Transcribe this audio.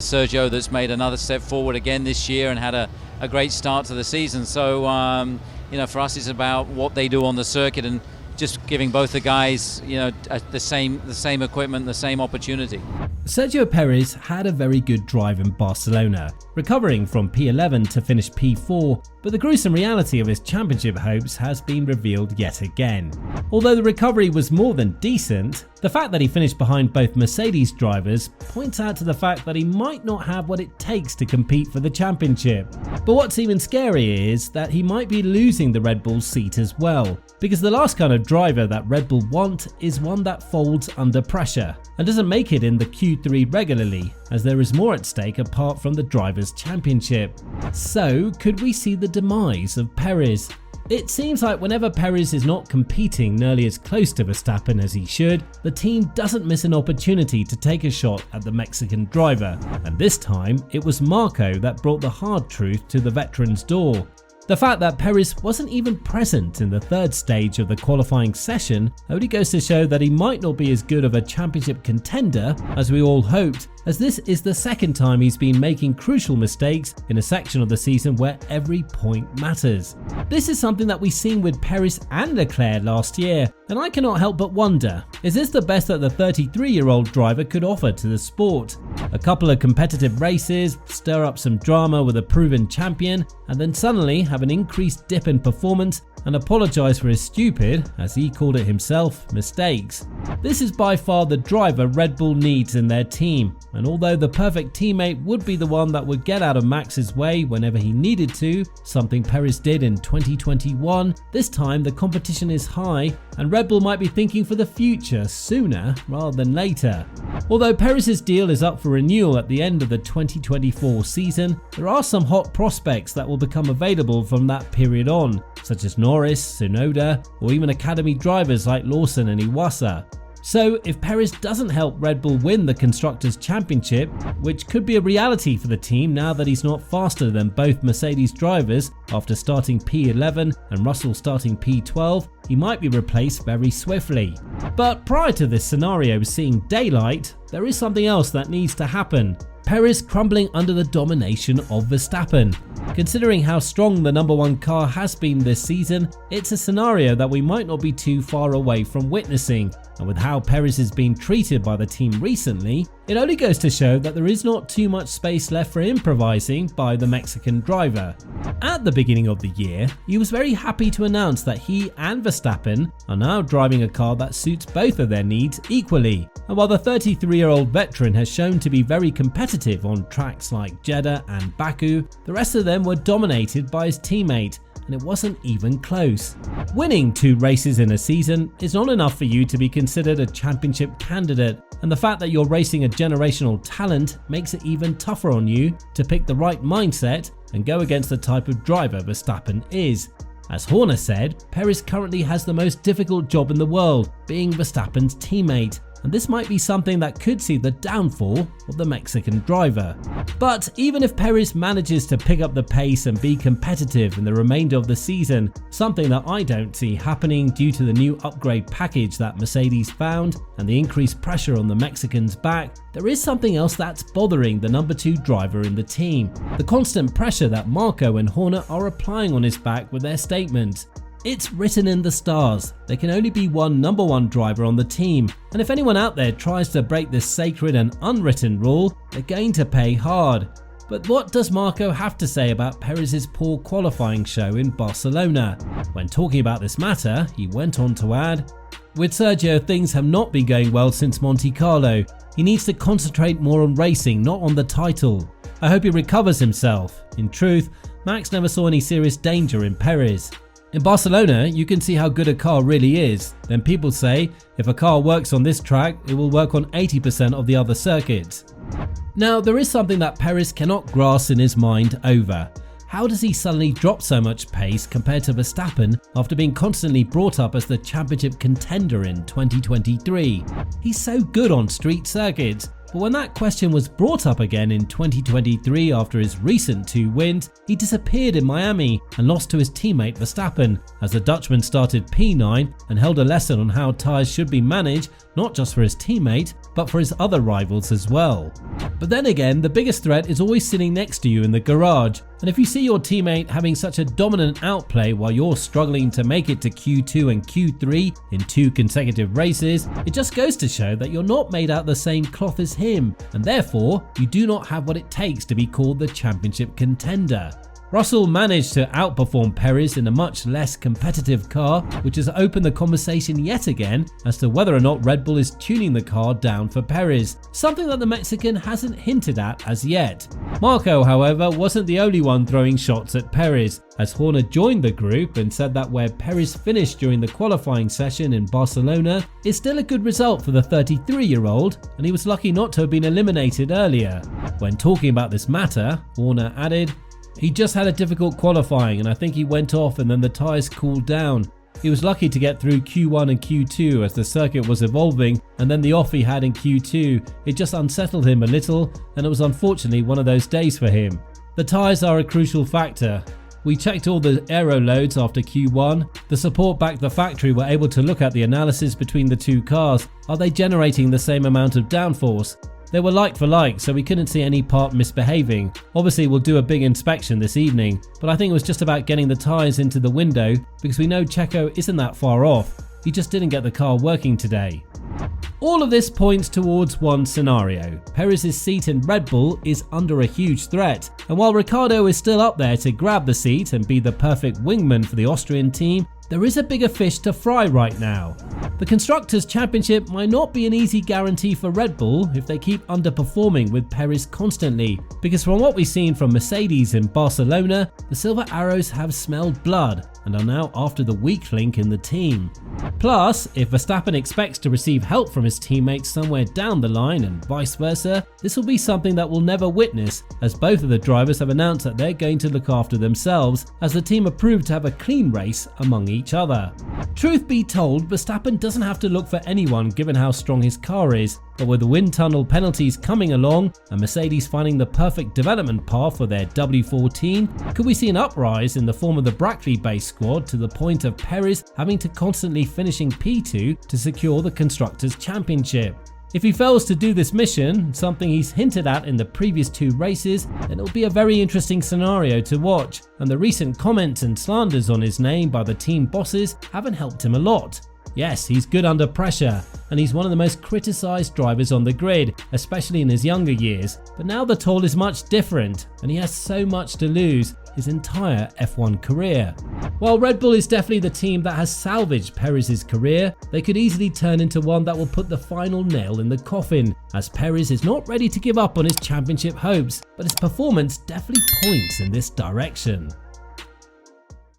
Sergio that's made another step forward again this year and had a great start to the season. So, for us it's about what they do on the circuit and just giving both the guys, the same equipment, the same opportunity. Sergio Perez had a very good drive in Barcelona, recovering from P11 to finish P4, but the gruesome reality of his championship hopes has been revealed yet again. Although the recovery was more than decent, the fact that he finished behind both Mercedes drivers points out to the fact that he might not have what it takes to compete for the championship. But what's even scarier is that he might be losing the Red Bull seat as well, because the last kind of driver that Red Bull want is one that folds under pressure and doesn't make it in the Q3 regularly, as there is more at stake apart from the Drivers' Championship. So, could we see the demise of Perez? It seems like whenever Perez is not competing nearly as close to Verstappen as he should, the team doesn't miss an opportunity to take a shot at the Mexican driver, and this time it was Marko that brought the hard truth to the veteran's door. The fact that Perez wasn't even present in the third stage of the qualifying session only goes to show that he might not be as good of a championship contender as we all hoped, as this is the second time he's been making crucial mistakes in a section of the season where every point matters. This is something that we've seen with Perez and Leclerc last year, and I cannot help but wonder, is this the best that the 33-year-old driver could offer to the sport? A couple of competitive races, stir up some drama with a proven champion, and then suddenly have an increased dip in performance and apologise for his stupid, as he called it himself, mistakes. This is by far the driver Red Bull needs in their team, and although the perfect teammate would be the one that would get out of Max's way whenever he needed to, something Perez did in 2021, this time the competition is high and Red Bull might be thinking for the future sooner rather than later. Although Perez's deal is up for renewal at the end of the 2024 season, there are some hot prospects that will become available from that period on, such as Norris, Tsunoda, or even academy drivers like Lawson and Iwasa. So if Perez doesn't help Red Bull win the Constructors' Championship, which could be a reality for the team now that he's not faster than both Mercedes drivers after starting P11 and Russell starting P12, he might be replaced very swiftly. But prior to this scenario seeing daylight, there is something else that needs to happen. Perez crumbling under the domination of Verstappen. Considering how strong the number one car has been this season, it's a scenario that we might not be too far away from witnessing, and with how Perez has been treated by the team recently, it only goes to show that there is not too much space left for improvising by the Mexican driver. At the beginning of the year, he was very happy to announce that he and Verstappen are now driving a car that suits both of their needs equally, and while the 33-year-old veteran has shown to be very competitive on tracks like Jeddah and Baku, the rest of them were dominated by his teammate, and it wasn't even close. Winning 2 races in a season is not enough for you to be considered a championship candidate, and the fact that you're racing a generational talent makes it even tougher on you to pick the right mindset and go against the type of driver Verstappen is. As Horner said, Perez currently has the most difficult job in the world, being Verstappen's teammate, and this might be something that could see the downfall of the Mexican driver. But even if Perez manages to pick up the pace and be competitive in the remainder of the season, something that I don't see happening due to the new upgrade package that Mercedes found and the increased pressure on the Mexicans' back, there is something else that's bothering the number 2 driver in the team: the constant pressure that Marko and Horner are applying on his back with their statements. It's written in the stars, there can only be one number 1 driver on the team, and if anyone out there tries to break this sacred and unwritten rule, they're going to pay hard. But what does Marko have to say about Perez's poor qualifying show in Barcelona? When talking about this matter, he went on to add, "With Sergio, things have not been going well since Monte Carlo. He needs to concentrate more on racing, not on the title. I hope he recovers himself. In truth, Max never saw any serious danger in Perez. In Barcelona, you can see how good a car really is. Then people say, if a car works on this track, it will work on 80% of the other circuits." Now, there is something that Perez cannot grasp in his mind over. How does he suddenly drop so much pace compared to Verstappen after being constantly brought up as the championship contender in 2023? He's so good on street circuits. But when that question was brought up again in 2023 after his recent 2 wins, he disappeared in Miami and lost to his teammate Verstappen, as the Dutchman started P9 and held a lesson on how tyres should be managed, not just for his teammate, but for his other rivals as well. But then again, the biggest threat is always sitting next to you in the garage, and if you see your teammate having such a dominant outplay while you're struggling to make it to Q2 and Q3 in 2 consecutive races, it just goes to show that you're not made out the same cloth as him, and therefore you do not have what it takes to be called the championship contender. Russell managed to outperform Perez in a much less competitive car, which has opened the conversation yet again as to whether or not Red Bull is tuning the car down for Perez, something that the Mexican hasn't hinted at as yet. Marko, however, wasn't the only one throwing shots at Perez, as Horner joined the group and said that where Perez finished during the qualifying session in Barcelona is still a good result for the 33-year-old, and he was lucky not to have been eliminated earlier. When talking about this matter, Horner added, "He just had a difficult qualifying and I think he went off and then the tyres cooled down. He was lucky to get through Q1 and Q2 as the circuit was evolving, and then the off he had in Q2, it just unsettled him a little, and it was unfortunately one of those days for him. The tyres are a crucial factor. We checked all the aero loads after Q1. The support back the factory were able to look at the analysis between the two cars. Are they generating the same amount of downforce? They were like for like, so we couldn't see any part misbehaving. Obviously we'll do a big inspection this evening, but I think it was just about getting the tyres into the window because we know Checo isn't that far off. He just didn't get the car working today." All of this points towards one scenario. Perez's seat in Red Bull is under a huge threat, and while Ricciardo is still up there to grab the seat and be the perfect wingman for the Austrian team, there is a bigger fish to fry right now. The Constructors' Championship might not be an easy guarantee for Red Bull if they keep underperforming with Perez constantly, because from what we've seen from Mercedes in Barcelona, the Silver Arrows have smelled blood and are now after the weak link in the team. Plus, if Verstappen expects to receive help from his teammates somewhere down the line and vice versa, this will be something that we'll never witness, as both of the drivers have announced that they're going to look after themselves, as the team are proved to have a clean race among each other. Truth be told, Verstappen doesn't have to look for anyone given how strong his car is, but with the wind tunnel penalties coming along and Mercedes finding the perfect development path for their W14, could we see an uprise in the form of the Brackley-based squad to the point of Perez having to constantly finishing P2 to secure the Constructors' Championship? If he fails to do this mission, something he's hinted at in the previous 2 races, then it'll be a very interesting scenario to watch, and the recent comments and slanders on his name by the team bosses haven't helped him a lot. Yes, he's good under pressure, and he's one of the most criticised drivers on the grid, especially in his younger years, but now the toll is much different, and he has so much to lose, his entire F1 career. While Red Bull is definitely the team that has salvaged Perez's career, they could easily turn into one that will put the final nail in the coffin, as Perez is not ready to give up on his championship hopes, but his performance definitely points in this direction.